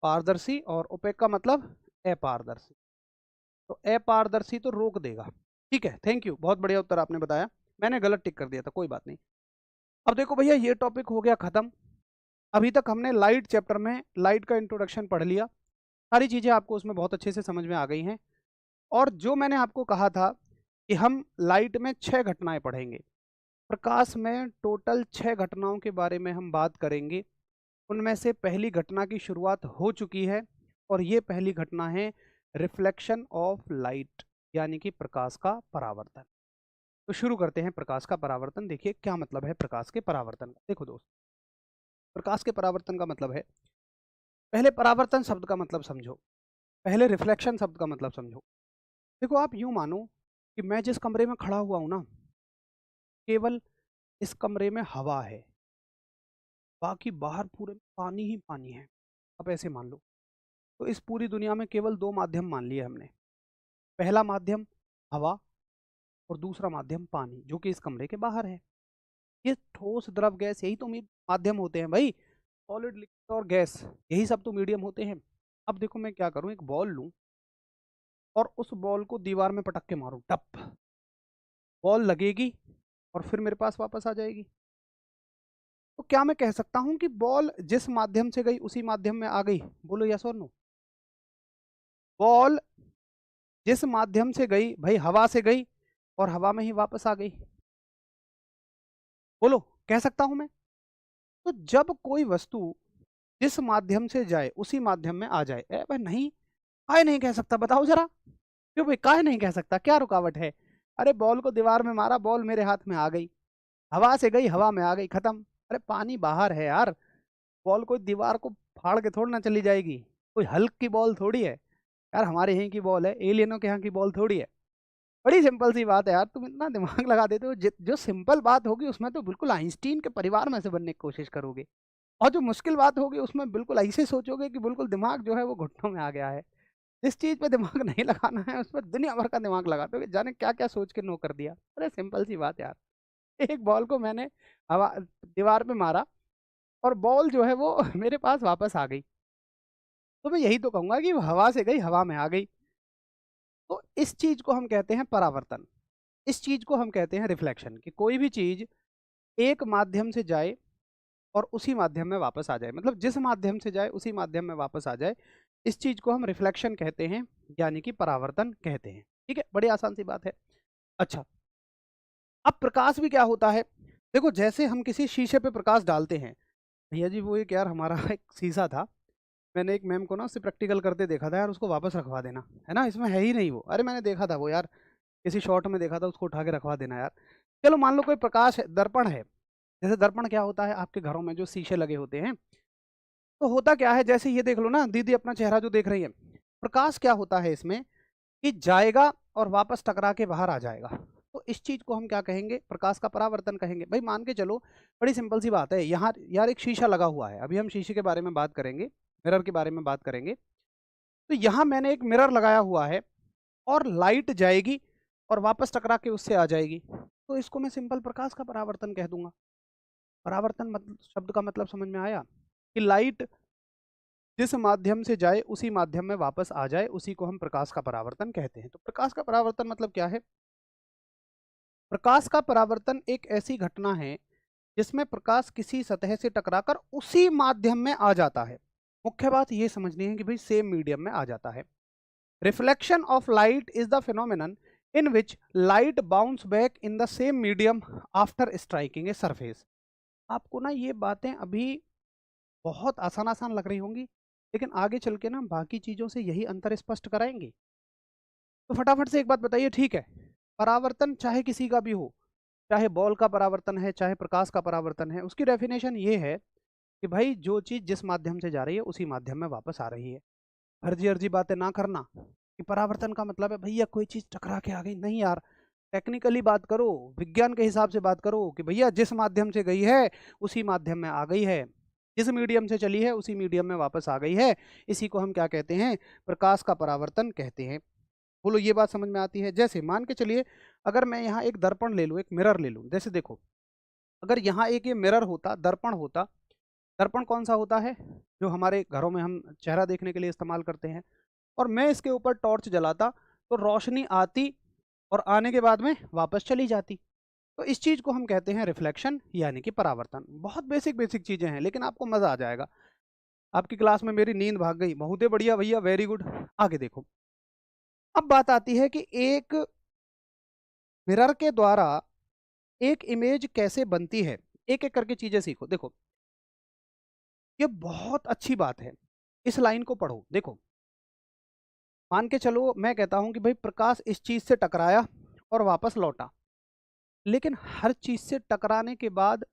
पारदर्शी, और ओपेक का मतलब अपारदर्शी। तो अपारदर्शी तो रोक देगा। ठीक है, थैंक यू, बहुत बढ़िया उत्तर आपने बताया। मैंने गलत टिक कर दिया था, कोई बात नहीं। अब देखो भैया ये टॉपिक हो गया खत्म। अभी तक हमने लाइट चैप्टर में लाइट का इंट्रोडक्शन पढ़ लिया, सारी चीज़ें आपको उसमें बहुत अच्छे से समझ में आ गई हैं। और जो मैंने आपको कहा था कि हम लाइट में 6 घटनाएं पढ़ेंगे, प्रकाश में टोटल 6 घटनाओं के बारे में हम बात करेंगे। उनमें से पहली घटना की शुरुआत हो चुकी है, और ये पहली घटना है रिफ्लेक्शन ऑफ लाइट, यानी कि प्रकाश का परावर्तन। तो शुरू करते हैं प्रकाश का परावर्तन। देखिए क्या मतलब है प्रकाश के परावर्तन का। देखो दोस्त, प्रकाश के परावर्तन का मतलब है, पहले परावर्तन शब्द का मतलब समझो, पहले रिफ्लेक्शन शब्द का मतलब समझो। देखो आप यूं मानो कि मैं जिस कमरे में खड़ा हुआ हूं ना, केवल इस कमरे में हवा है, बाकी बाहर पूरे में पानी ही पानी है। अब ऐसे मान लो, तो इस पूरी दुनिया में केवल दो माध्यम मान लिए हमने। पहला माध्यम हवा, और दूसरा माध्यम पानी, जो कि इस कमरे के बाहर है। ये ठोस द्रव गैस, यही तो माध्यम होते हैं भाई। सॉलिड लिक्विड और गैस, यही सब तो मीडियम होते हैं। अब देखो मैं क्या करूं, एक बॉल लूं और उस बॉल को दीवार में पटक के मारूं, टप, बॉल लगेगी और फिर मेरे पास वापस आ जाएगी। तो क्या मैं कह सकता हूं कि बॉल जिस माध्यम से गई उसी माध्यम में आ गई? बोलो यस और नो। बॉल जिस माध्यम से गई भाई, हवा से गई और हवा में ही वापस आ गई। बोलो, कह सकता हूं मैं? तो जब कोई वस्तु जिस माध्यम से जाए उसी माध्यम में आ जाए, भाई नहीं, काहे नहीं कह सकता? बताओ जरा, क्यों भाई काहे नहीं कह सकता? क्या रुकावट है? अरे बॉल को दीवार में मारा, बॉल मेरे हाथ में आ गई, हवा से गई, हवा में आ गई, खत्म। अरे पानी बाहर है यार, बॉल कोई दीवार को फाड़ के थोड़ी ना चली जाएगी, कोई हल्क की बॉल थोड़ी है यार, हमारे यहीं की बॉल है, एलियनों के यहाँ की बॉल थोड़ी है। बड़ी सिंपल सी बात है यार, तुम इतना दिमाग लगा देते हो। जो सिंपल बात होगी उसमें तो बिल्कुल आइंस्टीन के परिवार में से बनने की कोशिश करोगे, और जो मुश्किल बात होगी उसमें बिल्कुल ऐसे सोचोगे कि बिल्कुल दिमाग जो है वो घुटनों में आ गया है। जिस चीज़ पे दिमाग नहीं लगाना है उस पर दुनिया भर का दिमाग लगाते हो, जाने क्या क्या सोच के नो कर दिया। अरे सिंपल सी बात यार, एक बॉल को मैंने हवा दीवार पे मारा और बॉल जो है वो मेरे पास वापस आ गई, तो मैं यही तो कहूंगा कि वो हवा से गई, हवा में आ गई। तो इस चीज को हम कहते हैं परावर्तन, इस चीज को हम कहते हैं रिफ्लेक्शन, कि कोई भी चीज एक माध्यम से जाए और उसी माध्यम में वापस आ जाए, मतलब जिस माध्यम से जाए उसी माध्यम में वापस आ जाए। इस चीज को हम रिफ्लेक्शन कहते हैं, यानी कि परावर्तन कहते हैं। ठीक है, बड़ी आसान सी बात है। अच्छा, अब प्रकाश भी क्या होता है? देखो, जैसे हम किसी शीशे पे प्रकाश डालते हैं, भैया जी वो एक यार हमारा एक शीशा था, मैंने एक मैम को ना उससे प्रैक्टिकल करते देखा था यार, उसको वापस रखवा देना, है ना, इसमें है ही नहीं वो। अरे मैंने देखा था वो यार, किसी शॉट में देखा था, उसको उठा के रखवा देना यार। चलो मान लो कोई प्रकाश है, दर्पण है। जैसे दर्पण क्या होता है, आपके घरों में जो शीशे लगे होते हैं, तो होता क्या है, जैसे ये देख लो ना दीदी, अपना चेहरा जो देख रही है, प्रकाश क्या होता है इसमें कि जाएगा और वापस टकरा के बाहर आ जाएगा। तो इस चीज को हम क्या कहेंगे? प्रकाश का परावर्तन कहेंगे। भाई मान के चलो, बड़ी सिंपल सी बात है, यहाँ यार एक शीशा लगा हुआ है, अभी हम शीशे के बारे में बात करेंगे, मिरर के बारे में बात करेंगे। तो यहाँ मैंने एक मिरर लगाया हुआ है और लाइट जाएगी और वापस टकरा के उससे आ जाएगी, तो इसको मैं सिंपल प्रकाश का परावर्तन कह दूंगा। परावर्तन मतलब, शब्द का मतलब समझ में आया कि लाइट जिस माध्यम से जाए उसी माध्यम में वापस आ जाए, उसी को हम प्रकाश का परावर्तन कहते हैं। तो प्रकाश का परावर्तन मतलब क्या है? प्रकाश का परावर्तन एक ऐसी घटना है जिसमें प्रकाश किसी सतह से टकराकर उसी माध्यम में आ जाता है। मुख्य बात यह समझनी है कि भाई सेम मीडियम में आ जाता है। Reflection of light is the phenomenon in which light bounce back in the same medium after striking a surface. आपको ना ये बातें अभी बहुत आसान आसान लग रही होंगी, लेकिन आगे चल के ना बाकी चीजों से यही अंतर स्पष्ट कराएंगे। तो फटाफट से एक बात बताइए, ठीक है, परावर्तन चाहे किसी का भी हो, चाहे बॉल का परावर्तन है, चाहे प्रकाश का परावर्तन है, उसकी डेफिनेशन ये है कि भाई जो चीज जिस माध्यम से जा रही है उसी माध्यम में वापस आ रही है। फर्जी अर्जी बातें ना करना कि परावर्तन का मतलब है भैया कोई चीज टकरा के आ गई, नहीं यार। टेक्निकली बात करो, विज्ञान के हिसाब से बात करो कि भैया जिस माध्यम से गई है उसी माध्यम में आ गई है, जिस मीडियम से चली है उसी मीडियम में वापस आ गई है। इसी को हम क्या कहते हैं? प्रकाश का परावर्तन कहते हैं। बोलो ये बात समझ में आती है? जैसे मान के चलिए, अगर मैं यहाँ एक दर्पण ले लूँ, एक मिरर ले लूँ, जैसे देखो, अगर यहाँ एक ये मिरर होता, दर्पण होता, दर्पण कौन सा होता है? जो हमारे घरों में हम चेहरा देखने के लिए इस्तेमाल करते हैं, और मैं इसके ऊपर टॉर्च जलाता तो रोशनी आती और आने के बाद में वापस चली जाती। तो इस चीज को हम कहते हैं रिफ्लेक्शन, यानी कि परावर्तन। बहुत बेसिक बेसिक चीजें हैं, लेकिन आपको मजा आ जाएगा। आपकी क्लास में मेरी नींद भाग गई, बहुत ही बढ़िया भैया, वेरी गुड। आगे देखो, अब बात आती है कि एक मिरर के द्वारा एक इमेज कैसे बनती है। एक एक करके चीजें सीखो। देखो, ये बहुत अच्छी बात है, इस लाइन को पढ़ो। देखो, मान के चलो मैं कहता हूं कि भाई प्रकाश इस चीज से टकराया और वापस लौटा, लेकिन हर चीज से टकराने के बाद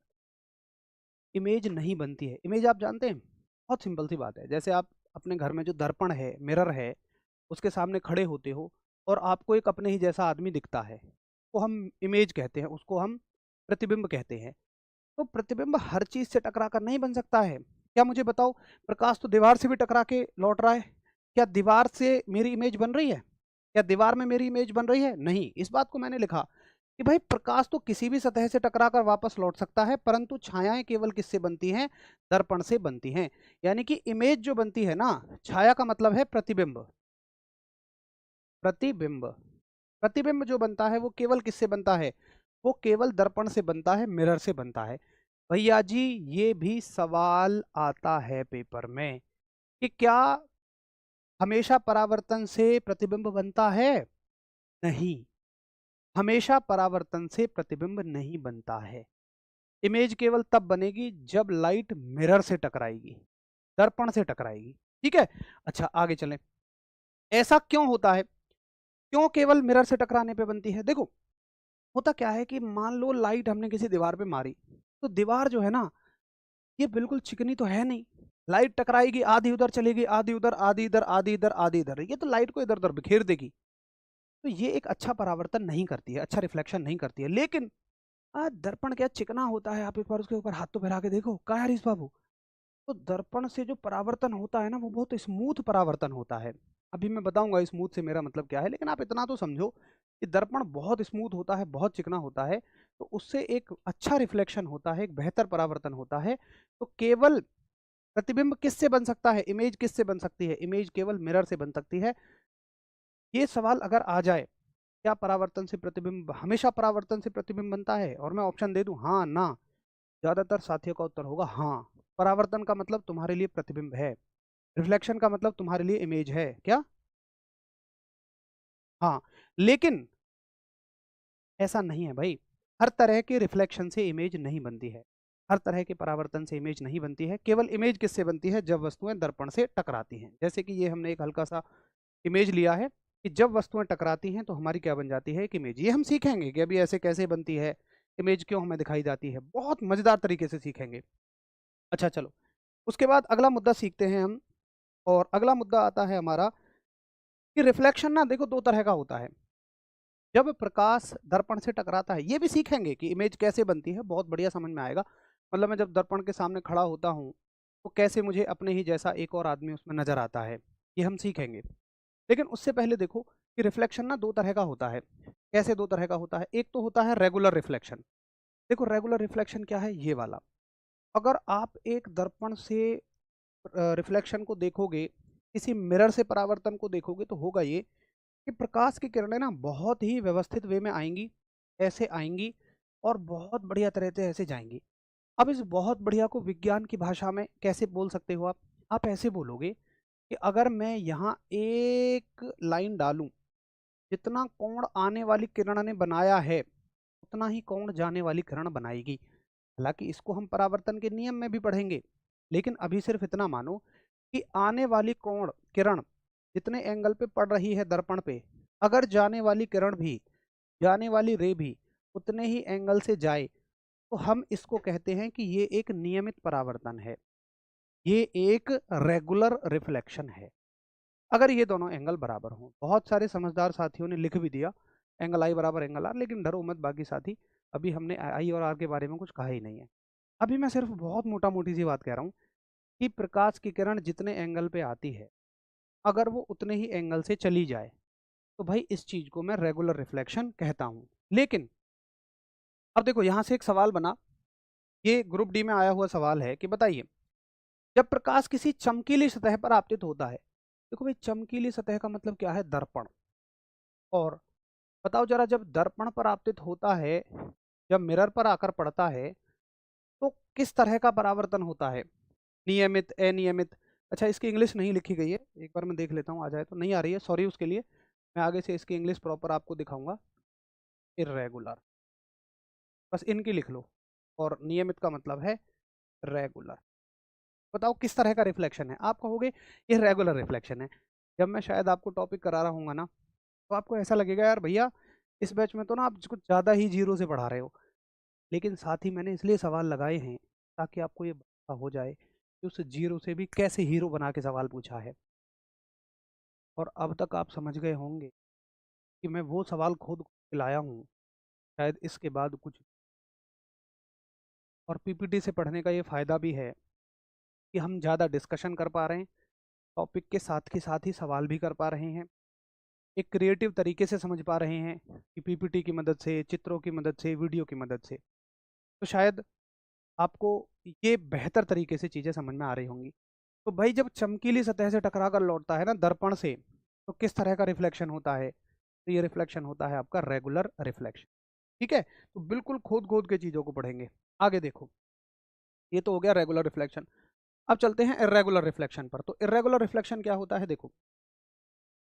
इमेज नहीं बनती है। इमेज आप जानते हैं, बहुत सिंपल सी बात है। जैसे आप अपने घर में जो दर्पण है, मिरर है, उसके सामने खड़े होते हो और आपको एक अपने ही जैसा आदमी दिखता है, वो हम इमेज कहते हैं, उसको हम प्रतिबिंब कहते हैं। तो प्रतिबिंब हर चीज से टकरा कर नहीं बन सकता है। क्या मुझे बताओ, प्रकाश तो दीवार से भी टकरा के लौट रहा है, क्या दीवार से मेरी इमेज बन रही है? क्या दीवार में मेरी इमेज बन रही है? नहीं। इस बात को मैंने लिखा कि भाई प्रकाश तो किसी भी सतह से टकरा कर वापस लौट सकता है, परंतु छायाएं केवल किससे बनती हैं? दर्पण से बनती हैं। यानी कि इमेज जो बनती है ना, छाया का मतलब है प्रतिबिंब। प्रतिबिंब, प्रतिबिंब जो बनता है वो केवल किससे बनता है? वो केवल दर्पण से बनता है, मिरर से बनता है। भैया जी, ये भी सवाल आता है पेपर में कि क्या हमेशा परावर्तन से प्रतिबिंब बनता है? नहीं, हमेशा परावर्तन से प्रतिबिंब नहीं बनता है। इमेज केवल तब बनेगी जब लाइट मिरर से टकराएगी, दर्पण से टकराएगी। ठीक है, अच्छा आगे चलें। ऐसा क्यों होता है? क्यों केवल मिरर से टकराने पे बनती है? देखो, होता क्या है कि मान लो लाइट हमने किसी दीवार पे मारी, तो दीवार जो है ना, ये बिल्कुल चिकनी तो है नहीं। लाइट टकराएगी, आधी उधर चलेगी, आधी उधर, आधी इधर, आधी इधर, आधी इधर, ये तो लाइट को इधर उधर बिखेर देगी। तो ये एक अच्छा परावर्तन नहीं करती है, अच्छा रिफ्लेक्शन नहीं करती है। लेकिन दर्पण क्या चिकना होता है? आप एक बार उसके ऊपर हाथ तो फिरा के देखो, क्या है बाबू। तो दर्पण से जो परावर्तन होता है ना, वो बहुत स्मूथ परावर्तन होता है। अभी मैं बताऊंगा स्मूथ से मेरा मतलब क्या है, लेकिन आप इतना तो समझो कि दर्पण बहुत स्मूथ होता है, बहुत चिकना होता है, तो उससे एक अच्छा रिफ्लेक्शन होता है, एक बेहतर परावर्तन होता है। तो केवल प्रतिबिंब किससे बन सकता है? इमेज किससे बन सकती है? इमेज केवल मिरर से बन सकती है। ये सवाल अगर आ जाए, क्या परावर्तन से प्रतिबिंब, हमेशा परावर्तन से प्रतिबिंब बनता है, और मैं ऑप्शन दे दूं हाँ ना, ज्यादातर साथियों का उत्तर होगा हाँ। परावर्तन का मतलब तुम्हारे लिए प्रतिबिंब है। रिफ्लेक्शन का मतलब तुम्हारे लिए इमेज है क्या? हाँ, लेकिन ऐसा नहीं है भाई। हर तरह के रिफ्लेक्शन से इमेज नहीं बनती है, हर तरह के परावर्तन से इमेज नहीं बनती है। केवल इमेज किससे बनती है? जब वस्तुएं दर्पण से टकराती हैं। जैसे कि ये हमने एक हल्का सा इमेज लिया है कि जब वस्तुएं टकराती हैं तो हमारी क्या बन जाती है? एक इमेज। ये हम सीखेंगे कि अभी ऐसे कैसे बनती है, इमेज क्यों हमें दिखाई जाती है, बहुत मजेदार तरीके से सीखेंगे। अच्छा चलो, उसके बाद अगला मुद्दा सीखते हैं हम। और अगला मुद्दा आता है हमारा कि रिफ्लेक्शन ना देखो दो तरह का होता है। जब प्रकाश दर्पण से टकराता है, ये भी सीखेंगे कि इमेज कैसे बनती है, बहुत बढ़िया समझ में आएगा। मतलब मैं जब दर्पण के सामने खड़ा होता हूँ तो कैसे मुझे अपने ही जैसा एक और आदमी उसमें नजर आता है, ये हम सीखेंगे। लेकिन उससे पहले देखो कि रिफ्लेक्शन ना दो तरह का होता है। कैसे दो तरह का होता है? एक तो होता है रेगुलर रिफ्लेक्शन। देखो रेगुलर रिफ्लेक्शन क्या है? ये वाला। अगर आप एक दर्पण से रिफ्लेक्शन को देखोगे, किसी मिरर से परावर्तन को देखोगे, तो होगा ये कि प्रकाश की किरणें ना बहुत ही व्यवस्थित वे में आएंगी, ऐसे आएंगी और बहुत बढ़िया तरह से ऐसे जाएंगी। अब इस बहुत बढ़िया को विज्ञान की भाषा में कैसे बोल सकते हो आप? आप ऐसे बोलोगे कि अगर मैं यहाँ एक लाइन डालूं, जितना कोण आने वाली किरण ने बनाया है उतना ही कोण जाने वाली किरण बनाएगी। हालांकि इसको हम परावर्तन के नियम में भी पढ़ेंगे, लेकिन अभी सिर्फ इतना मानो कि आने वाली कोण किरण जितने एंगल पे पड़ रही है दर्पण पे, अगर जाने वाली किरण भी, जाने वाली रे भी उतने ही एंगल से जाए, तो हम इसको कहते हैं कि ये एक नियमित परावर्तन है, ये एक रेगुलर रिफ्लेक्शन है। अगर ये दोनों एंगल बराबर हों। बहुत सारे समझदार साथियों ने लिख भी दिया एंगल आई बराबर एंगल आर, लेकिन डरो मत बाकी साथी, अभी हमने आई और आर के बारे में कुछ कहा ही नहीं है। अभी मैं सिर्फ बहुत मोटा मोटी सी बात कह रहा हूँ कि प्रकाश की किरण जितने एंगल पे आती है, अगर वो उतने ही एंगल से चली जाए, तो भाई इस चीज को मैं रेगुलर रिफ्लेक्शन कहता हूँ। लेकिन अब देखो यहां से एक सवाल बना, ये ग्रुप डी में आया हुआ सवाल है कि बताइए, जब प्रकाश किसी चमकीली सतह पर आपतित होता है, देखो भाई चमकीली सतह का मतलब क्या है? दर्पण। और बताओ जरा, जब दर्पण पर आपतित होता है, जब मिरर पर आकर पड़ता है, तो किस तरह का परावर्तन होता है? नियमित, अनियमित? अच्छा इसकी इंग्लिश नहीं लिखी गई है, एक बार मैं देख लेता हूँ, आ जाए तो। नहीं आ रही है, सॉरी उसके लिए। मैं आगे से इसकी इंग्लिश प्रॉपर आपको दिखाऊंगा। इर्रेगुलर, बस इनकी लिख लो। और नियमित का मतलब है रेगुलर। बताओ किस तरह का रिफ्लेक्शन है? आप कहोगे ये रेगुलर रिफ्लेक्शन है। जब मैं शायद आपको टॉपिक करा रहा हूँ ना, तो आपको ऐसा लगेगा यार भैया इस बैच में तो ना आप कुछ ज़्यादा ही जीरो से पढ़ा रहे हो। लेकिन साथ ही मैंने इसलिए सवाल लगाए हैं ताकि आपको ये पता हो जाए कि उस जीरो से भी कैसे हीरो बना के सवाल पूछा है। और अब तक आप समझ गए होंगे कि मैं वो सवाल खुद लाया हूँ, शायद इसके बाद कुछ। और पीपीटी से पढ़ने का ये फ़ायदा भी है कि हम ज़्यादा डिस्कशन कर पा रहे हैं, टॉपिक के साथ के साथ ही सवाल भी कर पा रहे हैं, एक क्रिएटिव तरीके से समझ पा रहे हैं कि पीपीटी की मदद से, चित्रों की मदद से, वीडियो की मदद से। तो शायद आपको ये बेहतर तरीके से चीज़ें समझ में आ रही होंगी। तो भाई जब चमकीली सतह से टकरा कर लौटता है ना दर्पण से, तो किस तरह का रिफ्लेक्शन होता है? तो ये रिफ्लेक्शन होता है आपका रेगुलर रिफ्लेक्शन। ठीक है, तो बिल्कुल खोद खोद के चीज़ों को पढ़ेंगे। आगे देखो, ये तो हो गया रेगुलर रिफ्लेक्शन। अब चलते हैं इर्रेगुलर रिफ्लेक्शन पर। तो इर्रेगुलर रिफ्लेक्शन क्या होता है? देखो,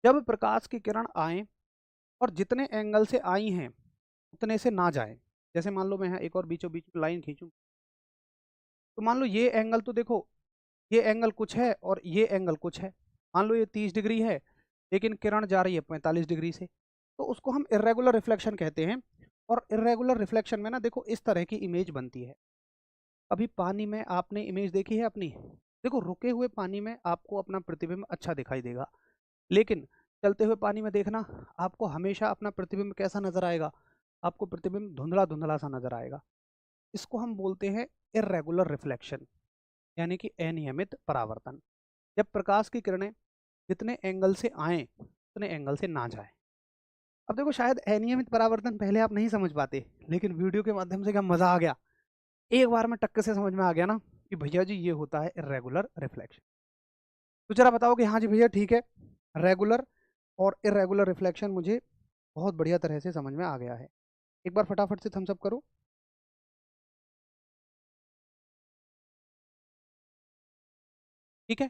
जब प्रकाश की किरण आए और जितने एंगल से आई हैं उतने से ना जाए। जैसे मान लो मैं यहाँ एक और बीचों बीच में लाइन खींचूं, तो मान लो ये एंगल, तो देखो ये एंगल कुछ है और ये एंगल कुछ है। मान लो ये 30 डिग्री है, लेकिन किरण जा रही है 45 डिग्री से, तो उसको हम इर्रेगुलर रिफ्लेक्शन कहते हैं। और इर्रेगुलर रिफ्लेक्शन में ना देखो इस तरह की इमेज बनती है। अभी पानी में आपने इमेज देखी है अपनी? देखो रुके हुए पानी में आपको अपना प्रतिबिंब अच्छा दिखाई देगा, लेकिन चलते हुए पानी में देखना, आपको हमेशा अपना प्रतिबिंब कैसा नजर आएगा? आपको प्रतिबिंब धुंधला धुंधला सा नजर आएगा। इसको हम बोलते हैं इर्रेगुलर रिफ्लेक्शन, यानी कि अनियमित परावर्तन। जब प्रकाश की किरणें जितने एंगल से आए उतने एंगल से ना जाए। अब देखो शायद अनियमित परावर्तन पहले आप नहीं समझ पाते, लेकिन वीडियो के माध्यम से क्या मजा आ गया, एक बार में टक्कर से समझ में आ गया ना कि भैया जी ये होता है इर्रेगुलर रिफ्लेक्शन। तो जरा बताओ कि हाँ जी भैया ठीक है, रेगुलर और इर्रेगुलर रिफ्लेक्शन मुझे बहुत बढ़िया तरह से समझ में आ गया है। एक बार फटाफट से थम्स अप करो। ठीक है,